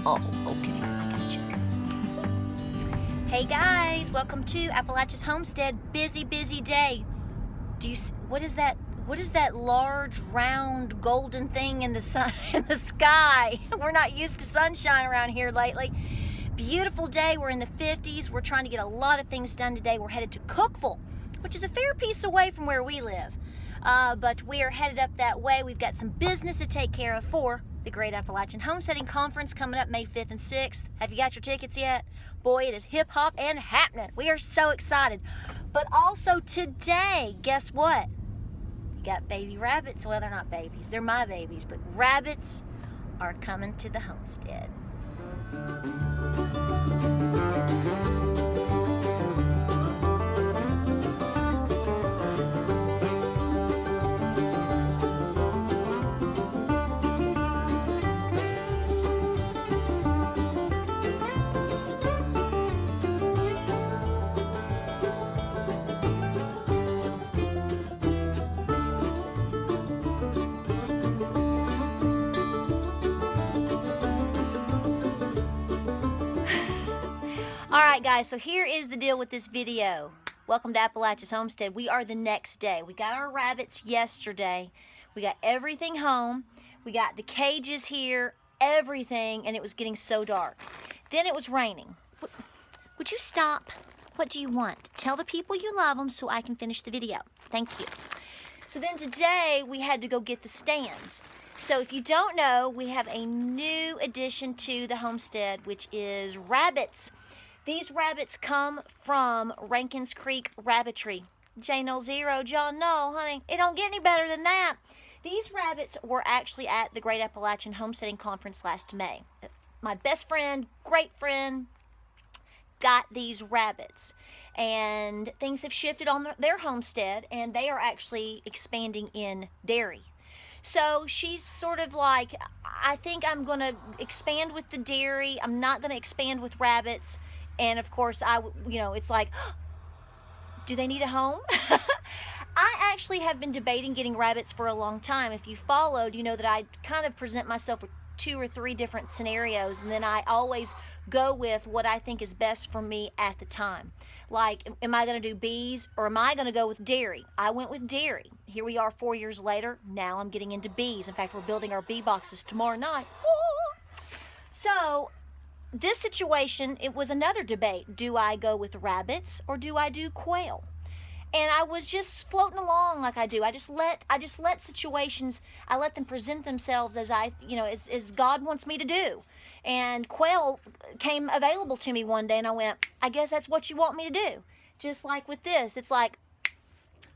Oh, okay, I got you. Hey guys, welcome to Appalachia's Homestead. Busy, busy day. What is that? What is that large, round, golden thing in the sun, in the sky? We're not used to sunshine around here lately. Beautiful day. We're in the 50s. We're trying to get a lot of things done today. We're headed to Cookeville, which is a fair piece away from where we live. But we are headed up that way. We've got some business to take care of for the Great Appalachian Homesteading Conference coming up May 5th and 6th. Have you got your tickets yet? Boy, it is hip hop and happening. We are so excited. But also today, guess what? We got baby rabbits. Well, they're not babies. They're my babies. But rabbits are coming to the homestead. Alright guys, so here is the deal with this video. Welcome to Appalachia's Homestead. We are the next day. We got our rabbits yesterday. We got everything home. We got the cages here, everything, and it was getting so dark. Then it was raining. Would you stop? What do you want? Tell the people you love them so I can finish the video. Thank you. So then today we had to go get the stands. So if you don't know, we have a new addition to the homestead, which is rabbits. These rabbits come from Rankins Creek Rabbitry. J0, John, no, honey, it don't get any better than that. These rabbits were actually at the Great Appalachian Homesteading Conference last May. My best friend, great friend, got these rabbits. And things have shifted on their homestead, and they are actually expanding in dairy. So she's sort of like, I think I'm going to expand with the dairy. I'm not going to expand with rabbits. And of course, it's like, do they need a home? I actually have been debating getting rabbits for a long time. If you followed, you know that I kind of present myself with 2 or 3 different scenarios, and then I always go with what I think is best for me at the time. Like, am I going to do bees or am I going to go with dairy? I went with dairy. Here we are 4 years later. Now I'm getting into bees. In fact, we're building our bee boxes tomorrow night. So this situation, it was another debate. Do I go with rabbits or do I do quail? And I was just floating along like I do. I just let situations, I let them present themselves as as God wants me to do. And quail came available to me one day, and I went, I guess that's what you want me to do. Just like with this, it's like,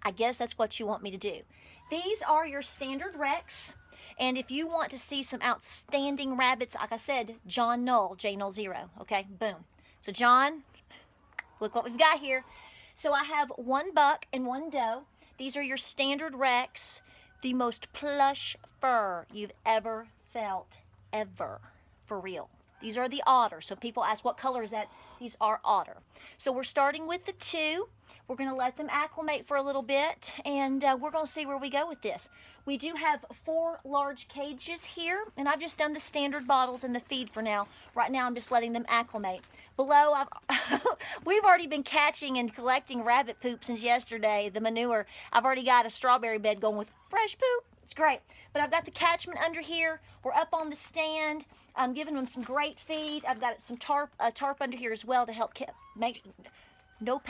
I guess that's what you want me to do. These are your standard Rex. And if you want to see some outstanding rabbits, like I said, John Null, J0, okay, boom. So John, look what we've got here. So I have 1 buck and 1 doe. These are your standard Rex, the most plush fur you've ever felt, ever, for real. These are the otter. So people ask, what color is that? These are otter. So we're starting with the 2. We're going to let them acclimate for a little bit, and we're going to see where we go with this. We do have 4 large cages here, and I've just done the standard bottles and the feed for now. Right now I'm just letting them acclimate. Below, we've already been catching and collecting rabbit poop since yesterday, the manure. I've already got a strawberry bed going with fresh poop. It's great. But I've got the catchment under here. We're up on the stand. I'm giving them some great feed. I've got some tarp under here as well to help make no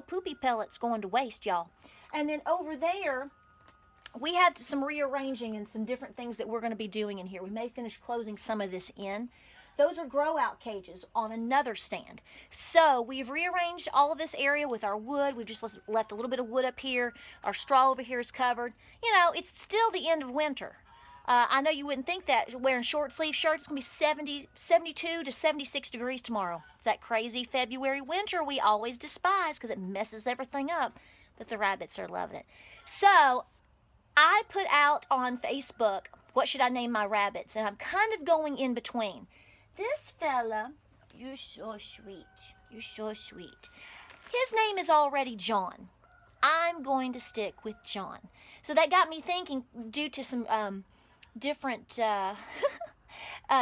poopy pellets going to waste, y'all. And then over there, we have some rearranging and some different things that we're going to be doing in here. We may finish closing some of this in. Those are grow out cages on another stand. So we've rearranged all of this area with our wood. We've just left a little bit of wood up here. Our straw over here is covered. You know, it's still the end of winter. I know you wouldn't think that wearing short sleeve shirts. It's going to be 72 to 76 degrees tomorrow. It's that crazy February winter we always despise because it messes everything up. But the rabbits are loving it. So I put out on Facebook, what should I name my rabbits? And I'm kind of going in between. This fella, you're so sweet. You're so sweet. His name is already John. I'm going to stick with John. So that got me thinking, due to some different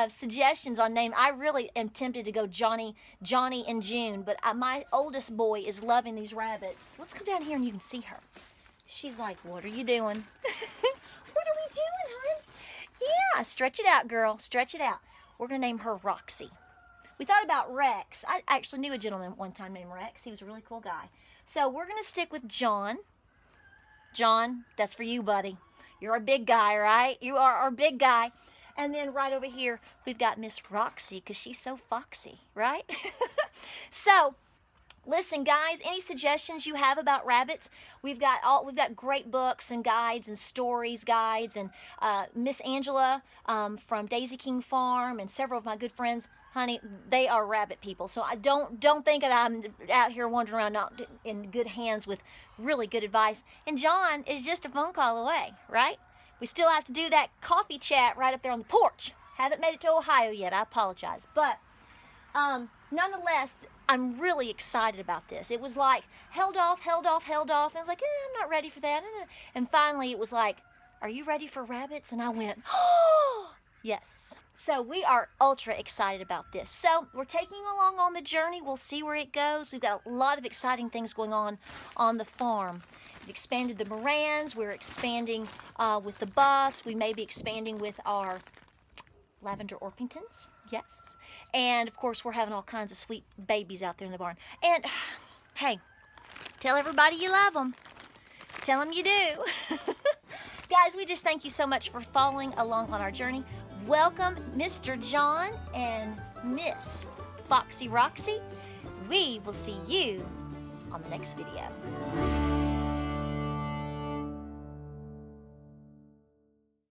suggestions on name. I really am tempted to go Johnny and June, but my oldest boy is loving these rabbits. Let's come down here and you can see her. She's like, what are you doing? What are we doing, hon? Yeah, stretch it out, girl. Stretch it out. We're going to name her Roxy. We thought about Rex. I actually knew a gentleman one time named Rex. He was a really cool guy. So we're going to stick with John. John, that's for you, buddy. You're a big guy, right? You are our big guy. And then right over here, we've got Miss Roxy because she's so foxy, right? So, listen, guys, any suggestions you have about rabbits? We've got great books and guides and stories guides, and Miss Angela from Daisy King Farm and several of my good friends, honey, they are rabbit people. So I don't think that I'm out here wandering around not in good hands with really good advice. And John is just a phone call away, right? We still have to do that coffee chat right up there on the porch. Haven't made it to Ohio yet. I apologize, but nonetheless, I'm really excited about this. It was like held off. And I was like, I'm not ready for that. And finally, it was like, are you ready for rabbits? And I went, oh, yes. So we are ultra excited about this. So we're taking along on the journey. We'll see where it goes. We've got a lot of exciting things going on the farm. We've expanded the Morans. We're expanding with the Buffs. We may be expanding with our Lavender Orpingtons. Yes. And, of course, we're having all kinds of sweet babies out there in the barn. And, hey, tell everybody you love them. Tell them you do. Guys, we just thank you so much for following along on our journey. Welcome, Mr. John and Miss Foxy Roxy. We will see you on the next video.